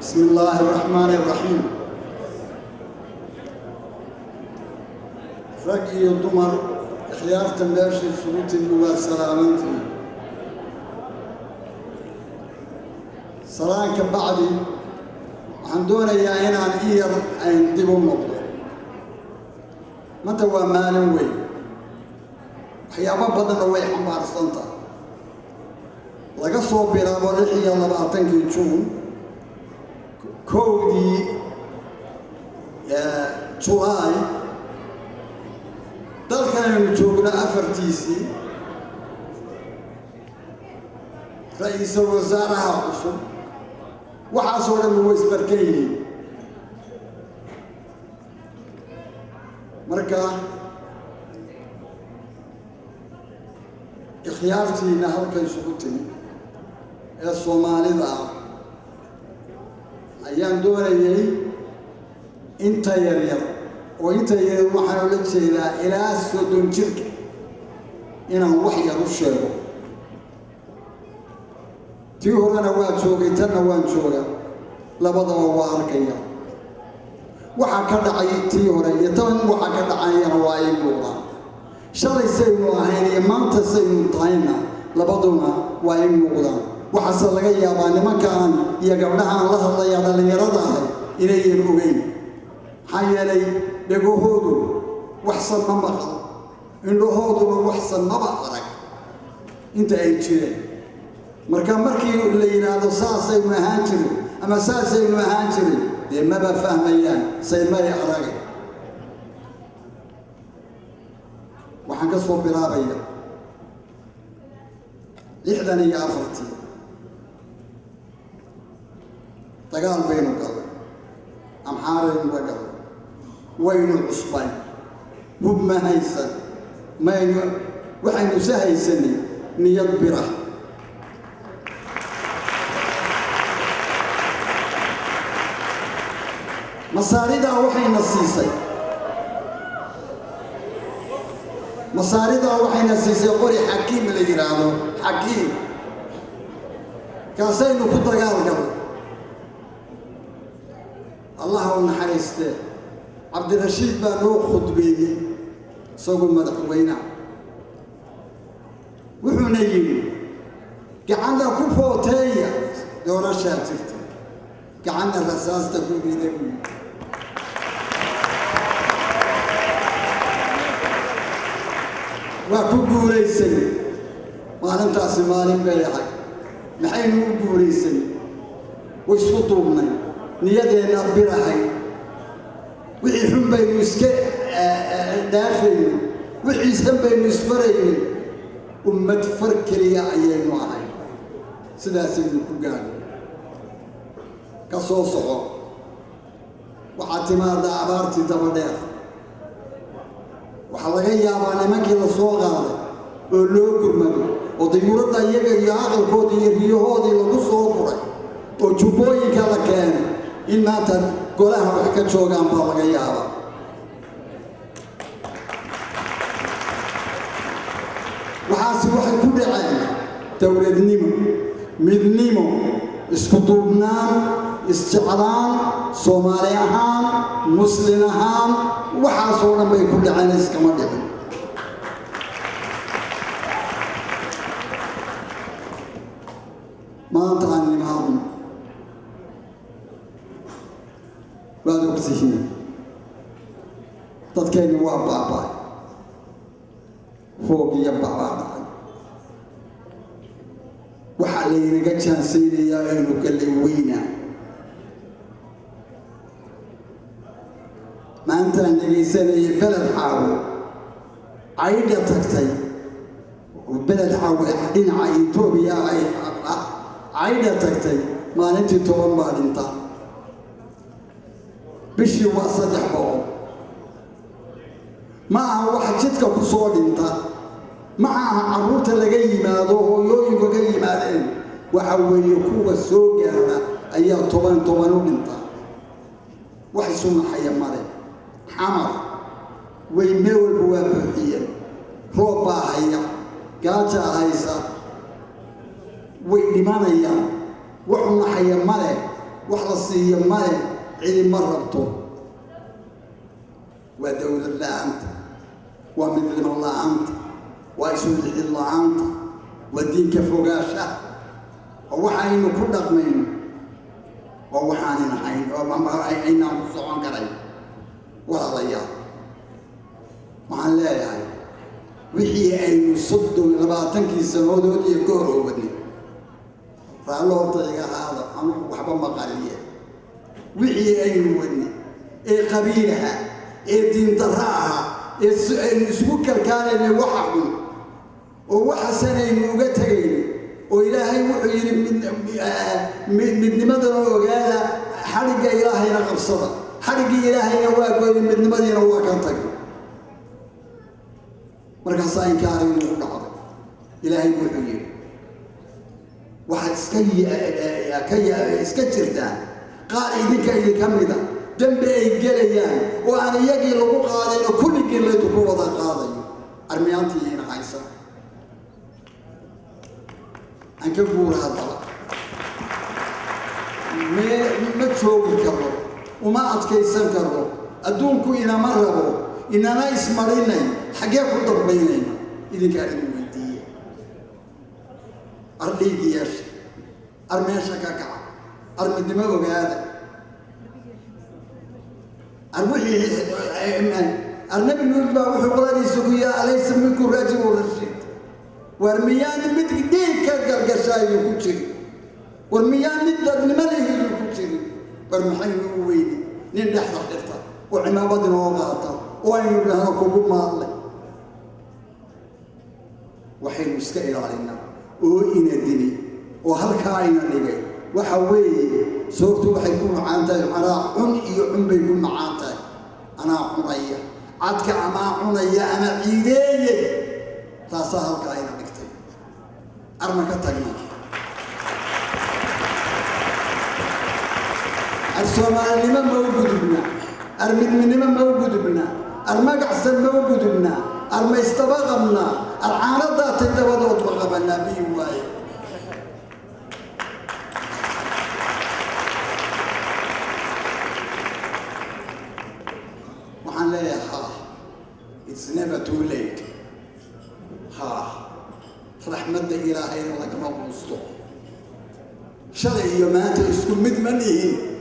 بسم الله الرحمن الرحيم. رجي الضمر خيار تنباشي شروط اللغة سلامتي سلامك بعدي عندنا يا هنا عن إير عن دبوا النقطة متى وما نوي حيابا بدنا وي حمار سنتا لقصوا بلا ورحي الله بعتنك تشوفون كودي جولاي dalkan joogna afartiisii ra'iisul wasaaraha cusub waxa soo dhan way isbarkayeen marka ikhtiyaartiina halkan isugu timi ee Soomaalida ayaan doonayay inta yar oo inta yar waxaan la jeedaa ilaa soddon jirka inaan wax yar u sheego tii horena waa joogay tanna waan joogaa labadaba waa arkaya waxa ka dhacay tii hore iyo tan waxa ka dhacayna waa ay muuqdaan shalay saynu ahayn iyo maanta saynu tahayna labaduna waa ay muuqdaan waxaase laga yaabaa nimankaan iyo gabdhahaan la hadlaya dhalinyarada ah inayan ogeyn maxaa yeelay dhegahoodu waxsan ma maqal indhahooduna waxsan maba arag inta ay jireen marka markii la yidhaahdo saasaynu ahaan jirin ama saasaynu ahaan jirin dee maba fahmayaan saymay aragay waxaan ka soo bilaabaya 64 dagaal baynu galay amxaaraynu la galay waynu cusbay hub ma haysan maynu waxaynu sahaysanay niyad bira masaarida waxayna siisay qori xakiim la yiraahdo xakiim kaasaynu ku dagaal galay الله ونحرسته عبد الرشيد بانو خطبيه سوق مدحوينا وحنا يجي قعدنا كفوتيه دورا شاتفت قعدنا الرصاص تقول بيدك وكبوريسن ما انت اسمالين بيعك maxaynu u guulaysan way isku duubnay niyadeena birahay wixii xun baynu iska dhaafay wixii san baynu isfaray ummad farkaliya ayaynu ahay sidaas aynu ku gaadhay ka soo soco waxa timaada abaartii daba dheer waxa laga yaabaa nimankii la soo qaaday oo loo gurmado oo diyuuradda iyaga iyo aqalkoodii iyo riyahoodii lagu soo guray oo jubbooyinka la keenay in maanta golaha wax ka joogaan baa laga yaabaa waxaasi waxay ku dhaceen dowladnimo midnimo isku duubnaan isjeclaan Soomaali ahaan muslim ahaan waxaasoo dhan bay ku dhaceen iskama dhicin maanta aan nimaadno waad ogtihiin dadkeenni waa baaba'ay hoog iyo bacbaa dhacay waxaa laynaga jaansaynayaa aynu gallay weynaa maantaan dhegaysanayay beled caawo caydha tagtay oo beled caawo dhinaca Itoobiya ay caydha tagtay maalintii 10 baa dhinta bishii waa 300 ma aha wax jidka ku soo dhinta ma aha caruurta laga yimaado hooyooyinka ka yimaadeen waxa weeye kuwa soo gaara ayaa 10 u dhinta wax isu maxay mare xamar way meel walba waa buuxiyeen roob baa haya gaaja haysa way dhimanayaan wuxuu naxaya male وحلصي ماي عيد مربطو ودولة الله أنت ومثل الله أنت ويسود الله أنت والدين كفوقاشة ووحاين كل قمين ووحاين حين وعين نصعون كريم ولا ضياء مع الله يعني وحي أي صدوا لبعضن كيسنود ودي كورو ودي فالله طريقة هذا أنا وحبا مقالية وحي أي ودي إيه قبيلها إيه دين تراها إيه سوق الكان اللي وحقوا وحسنين وقتين وإلهي وحي من مدن وقال حرق إلهي نقصده حرق إلهي نواق من مدن نواق أنتك مركز إنكاري ونقعد إلهي وحي واحد اسكجرتان قال إذنك إذا كمدا دنبي أي قليان وأنا يجي لو قاضي كل قلة تكون وضع قاضي أرميانتي هنا عيسى أنك بقول هذا ما تشوفي كرو وما أتكيسن كرو أدونكو إنا مربو إننا اسمريني حقيقة ضبيني إذا كان المدية أرليك ياش أرميشا كاكا أرمي الدماغ بهذا أرمي النبي نقول له وحقولي سقيا أليس منكم رجل ورشيد ورميان مد ديك كرقشاي يكوتشري ورميان مد لمليه يكوتشري ورمحين ويني نين لحظة حفظة وعمامة وغاطة وين لها كوب مال وحين مستقل علينا وإن الدنيا وهل كائن اللي وحوي صورته وحيكون عانته أنا عن بيكون معانته أنا عنيا عدك أما عنيا أنا عيدي تاسهل كائن نكتب أرمك التجمع السومال لمن موجود بنا أرمد من لمن موجود بنا أرمق أحسن موجود بنا أرمى استبغمنا العارضة تدود بغب النبي واي وحن لا ها it's never too late ها رحمة إلهي لك مبسوط شرعي ما أنت اسكن مدمنين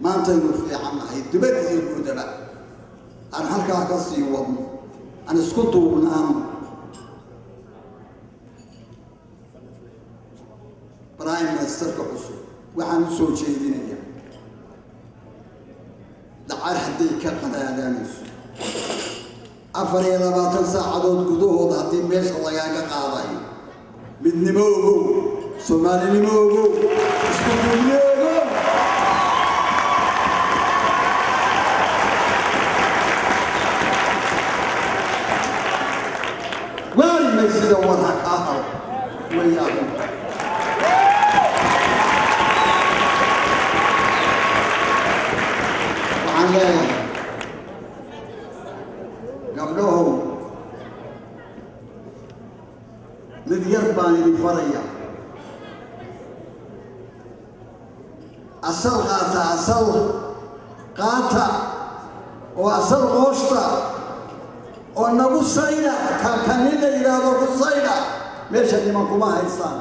ما أنت ينفع عنها يدبر يقول دبا أنا هلك قصي وضم أنا اسكت ونام برايم مستر كحسو وعن سو شيء دينيا دعار حدي كقنا دانس أفري لباتن ساعة قدوه ضحتي ميش الله ياك قاضي من نموه سومالي نموه اسكت نموه وين ما يصير وضعك آخر وياكم وعلى قبلهم مذيرباني الفرية أصل قاطع أصل قاطع وأصل غوشطة ونبو الصيدة كان اللي يرادوا بالصيدة ليش اللي ما كما إنسان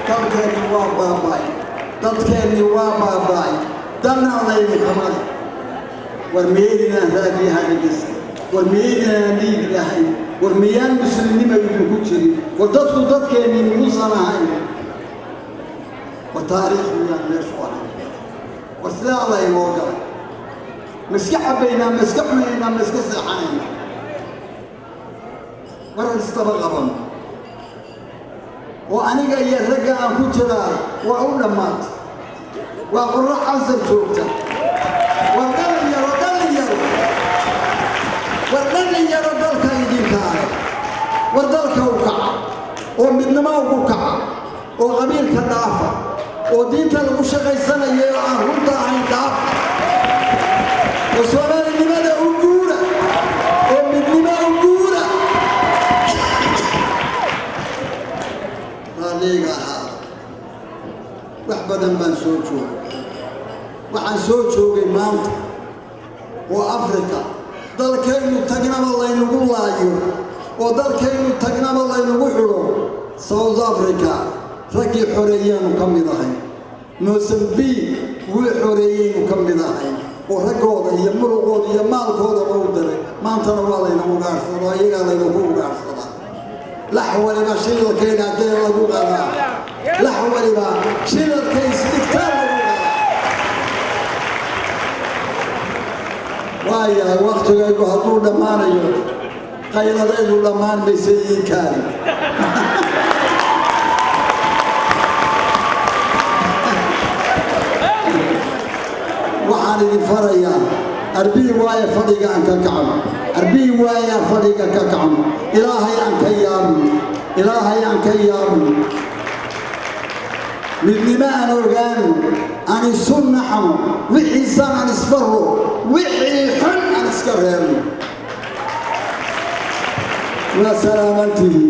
تذكرني وابا تذكرني وابا دمنا علي كمان ورمينا هذه القصة ورمينا لي لهي ورميان مسلمين ما يدركوا شيء وتذكرني مصنع هاي وتاريخ من المشوار وسلا الله يوقع مسكح بينا مسكح بينا مسكح سحانا ورا استبغبنا وأنا جاي رجع كتيرا وأقول مات وأقول راح أنزل شوكته وردني يا ردلك يديك وردلك وقع ومن ما وقع وقبيل كدافع ودينك المشغل سنة يعهد عن دافع وسؤال لماذا أقول ومن ما waxaan soo joogay maanta waa Afrika dalkaynu tagnaba laynagu laayo oo dalkaynu tagnaba laynagu xidho South Africa raggii xoreeyeen ka mid ahay Mozambique wuu xoreeyeen ka mid ahay oo raggooda iyo muruqooda iyo maalkooda u diray maantana waa laynagu gaarsadaa iyaga laynagu gaarsadaa laxwaliba shilkeena dee lagu qadaa laxwaliba shilkay isbitaal وايا وقت يقول هدول دمانيو قيل ذيل دمان بيسيء كان وعلي الفريا أربي وايا فريقا أنك كعم أربي وايا فريقا كعم إلهي أنك يام إلهي أنك يام مثل ما أنا أرغان عن السنة حمو وحي سان عن اسفره وحي حن عن اسكرهم وسلامته